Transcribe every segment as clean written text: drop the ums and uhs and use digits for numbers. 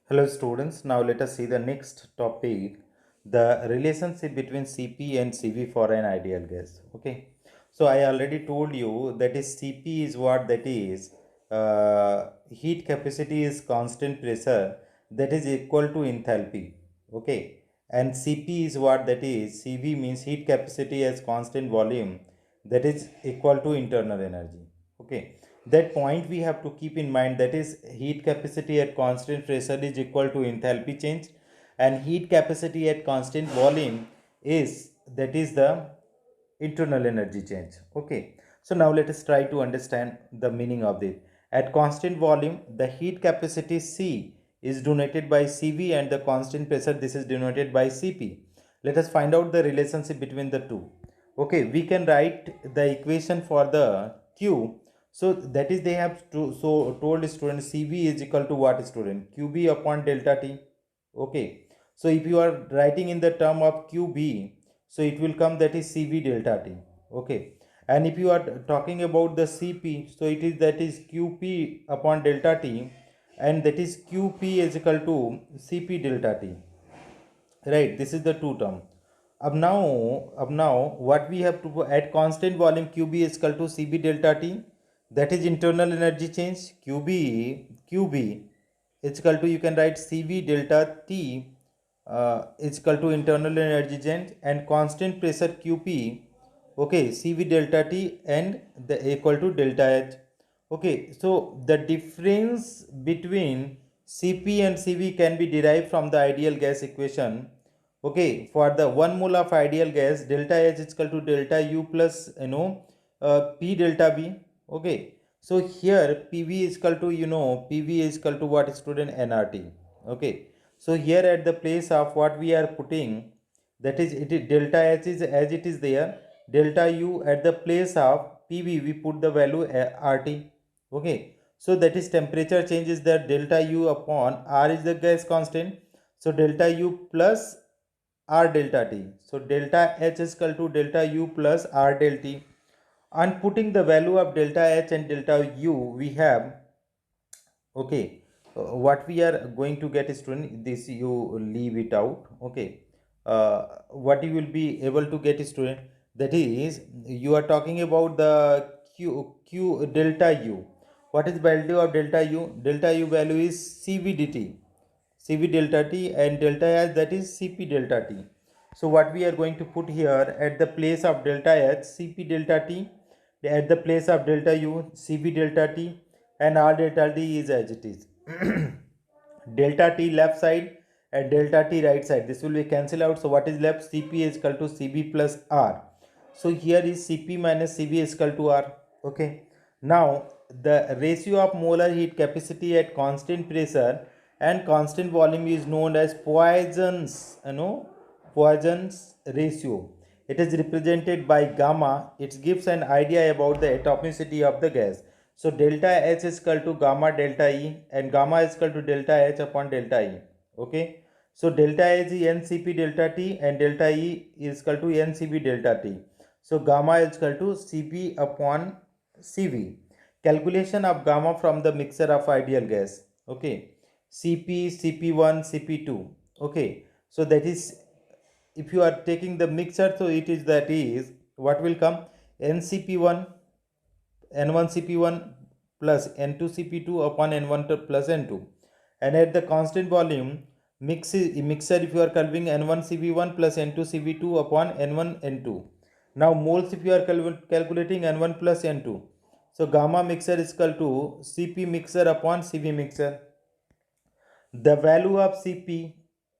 Hello students, now let us see the next topic, the relationship between Cp and Cv for an ideal gas. Okay, so I already told you that is Cp is what that is, heat capacity is constant pressure that is equal to enthalpy. Okay, and Cp is what that is, Cv means heat capacity as constant volume that is equal to internal energy. Okay, that point we have to keep in mind, that is heat capacity at constant pressure is equal to enthalpy change, and heat capacity at constant volume is, that is the internal energy change. Okay, so now let us try to understand the meaning of this. At constant volume, the heat capacity C is denoted by Cv, and the constant pressure, this is denoted by Cp. Let us find out the relationship between the two. Okay, we can write the equation for the Q. So that is, they have to, so told student Cv is equal to what, student? Qb upon delta T. Okay, so if you are writing in the term of Qb, so it will come, that is Cv delta T. Okay, and if you are talking about the Cp, so it is, that is Qp upon delta T, and that is Qp is equal to Cp delta T. Right, this is the two term. अब now what we have to, at constant volume Qb is equal to Cb delta T, that is internal energy change. Qb is equal to, you can write Cv delta T is equal to internal energy change, and constant pressure Qp, okay, Cv delta T, and the equal to delta H. Okay, so the difference between Cp and Cv can be derived from the ideal gas equation. Okay, for the 1 mole of ideal gas, delta H is equal to delta U plus, P delta B. Okay, so here PV is equal to, PV is equal to what, student? nRT. Okay, so here at the place of what we are putting, that is, it is delta H is as it is there, delta U at the place of PV we put the value RT. Okay, so that is temperature change is that delta U upon R is the gas constant, so delta U plus R delta T. So delta H is equal to delta U plus R delta T. On putting the value of delta H and delta U, we have, okay, what we are going to get, student, this you leave it out. Okay, what you will be able to get, student, that is, you are talking about the q delta U. What is value of delta U? Delta U value is Cv dt, Cv delta T, and delta H, that is Cp delta T. So what we are going to put here, at the place of delta H, Cp delta T, at the place of delta U, Cv delta T, and R delta T is as it is. Delta T left side and delta T right side, this will be cancel out. So what is left? Cp is equal to Cb plus R. So here is Cp minus Cv is equal to R. Okay, now the ratio of molar heat capacity at constant pressure and constant volume is known as Poisson's, Poisson's ratio. It is represented by gamma. It gives an idea about the atomicity of the gas. So delta H is equal to gamma delta E, and gamma is equal to delta H upon delta E. Okay, so delta H is NCP delta T, and delta E is equal to NCB delta T. So gamma is equal to Cp upon Cv. Calculation of gamma from the mixture of ideal gas. Okay, Cp, Cp1, Cp2. Okay, so that is, if you are taking the mixture, so it is, that is, what will come? Ncp1, N1cp1 plus N2cp2 upon N1 plus N2. And at the constant volume, mixture, if you are calculating N1cv1 plus N2cv2 upon N1 N2. Now moles, if you are calculating N1 plus N2. So gamma mixture is equal to Cp mixture upon Cv mixture. The value of Cp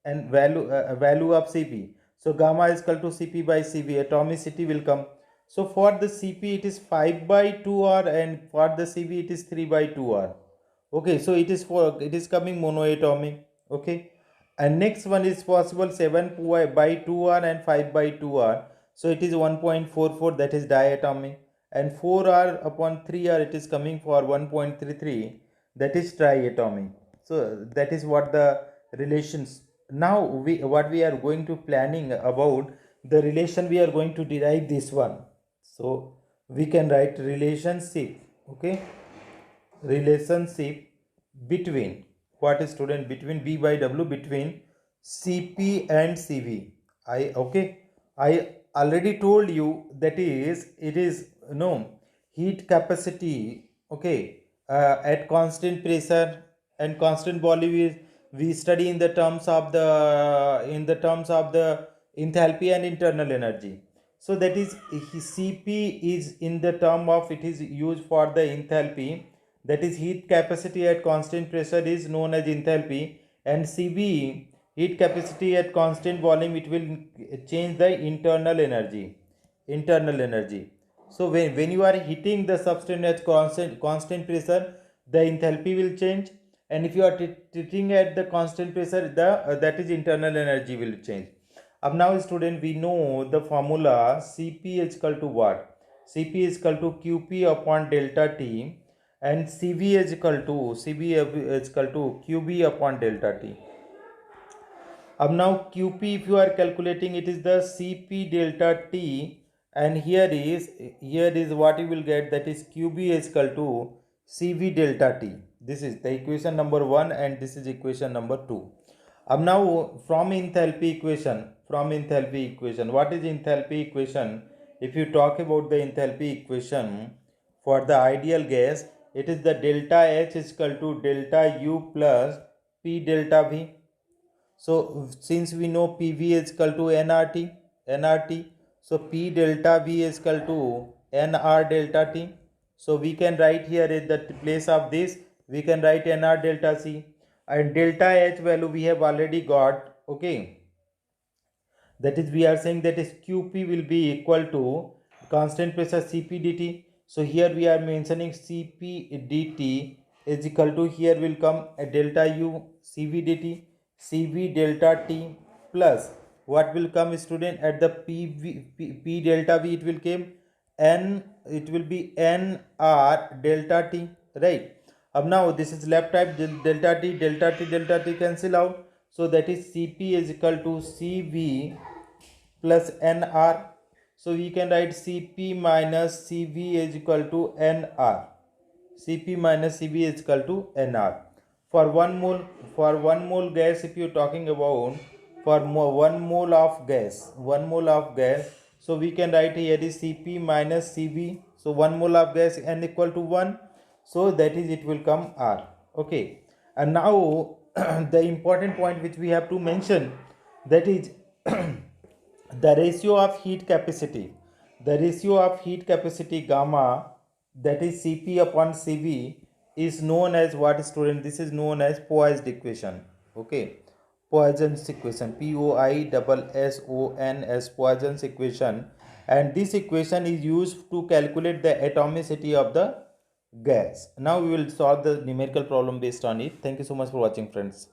and value of Cp. So gamma is equal to Cp by Cv. Atomicity will come. So for the Cp it is 5 by 2R, and for the Cv it is 3 by 2R. Okay, so it is coming monoatomic. Okay, and next one is possible 7 by 2R and 5 by 2R. So it is 1.44, that is diatomic, and 4R upon 3R it is coming for 1.33, that is triatomic. So that is what the relations. Now what we are going to planning about, the relation we are going to derive this one. So we can write relationship. Okay, relationship between What is student? Between V by W, between Cp and Cv. I already told you that it is heat capacity, okay, at constant pressure and constant volume we study in the terms of the enthalpy and internal energy. So that is Cp is in the term of, it is used for the enthalpy, that is heat capacity at constant pressure is known as enthalpy, and Cv, heat capacity at constant volume, it will change the internal energy. So when you are heating the substance at constant pressure, the enthalpy will change, and if you are treating at the constant pressure, the that is internal energy will change. अब now student, we know the formula Cp is equal to what? Cp is equal to Qp upon delta T, and Cv is equal to Qb upon delta T. अब now Qp, if you are calculating, it is the Cp delta T, and here is what you will get, that is Qb is equal to Cv delta T. This is the equation number 1 and this is equation number 2. अब now from enthalpy equation, what is enthalpy equation? If you talk about the enthalpy equation for the ideal gas, it is the delta H is equal to delta U plus P delta V. So since we know PV is equal to nRT, so P delta V is equal to nR delta T. So we can write here at the place of this, we can write nR delta C, and delta H value we have already got, okay. That is, we are saying that is Qp will be equal to constant pressure Cp dt. So here we are mentioning Cp dt is equal to, here will come a delta U Cv dt, Cv delta T, plus what will come student at the P delta V, it will come it will be nR delta T, right? Now this is left type, delta T cancel out. So that is Cp is equal to Cv plus nR. So we can write Cp minus Cv is equal to nR. Cp minus Cv is equal to nR. For 1 mole gas, if you are talking about for 1 mole of gas, so we can write here is Cp minus Cv. So 1 mole of gas n equal to 1. So that is, it will come R. Okay. And now the important point which we have to mention, that is the ratio of heat capacity. The ratio of heat capacity gamma, that is Cp upon Cv, is known as what, student? This is known as Poisson equation. Okay. Poisson's equation, Poisson's Poisson's equation, and this equation is used to calculate the atomicity of the gas. Now we will solve the numerical problem based on it. Thank you so much for watching, friends.